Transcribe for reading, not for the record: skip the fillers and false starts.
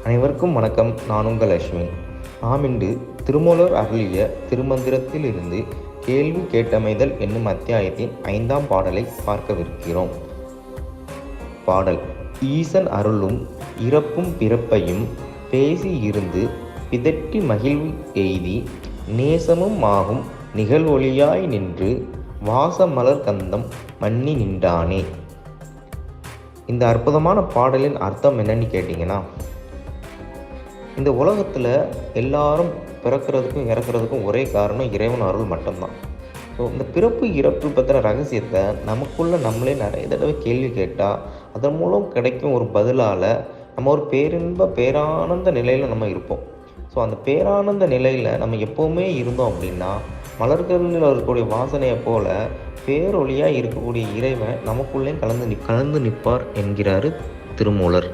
அனைவருக்கும் வணக்கம். நான் உங்கள் அஸ்வின். நாம் இன்று திருமூலர் அருளிய திருமந்திரத்திலிருந்து கேள்வி கேட்டமைதல் என்னும் அத்தியாயத்தின் 5ஆம் பாடலை பார்க்கவிருக்கிறோம். பாடல்: ஈசன் அருளும் இறப்பும் பிறப்பையும் பேசி இருந்து பிதற்றி மகிழ்வு எய்தி நேசமும் ஆகும் நிகழ்வொளியாய் நின்று வாசமலர் கந்தம் மன்னி நின்றானே. இந்த அற்புதமான பாடலின் அர்த்தம் என்னன்னு கேட்டிங்கன்னா, இந்த உலகத்தில் எல்லாரும் பிறக்கிறதுக்கும் இறக்கிறதுக்கும் ஒரே காரணம் இறைவன் அருள் மட்டும்தான். ஸோ இந்த பிறப்பு இறப்பு பற்றின ரகசியத்தை நமக்குள்ளே நம்மளே நிறைய தடவை கேள்வி கேட்டால் அதன் மூலம் கிடைக்கும் ஒரு பதிலால் நம்ம ஒரு பேரானந்த நிலையில் நம்ம இருப்போம். ஸோ அந்த பேரானந்த நிலையில் நம்ம எப்போவுமே இருந்தோம் அப்படின்னா, மலர்களில் இருக்கக்கூடிய வாசனையை போல பேரொளியாக இருக்கக்கூடிய இறைவன் நமக்குள்ளே கலந்து நிற்பார் என்கிறாரு திருமூலர்.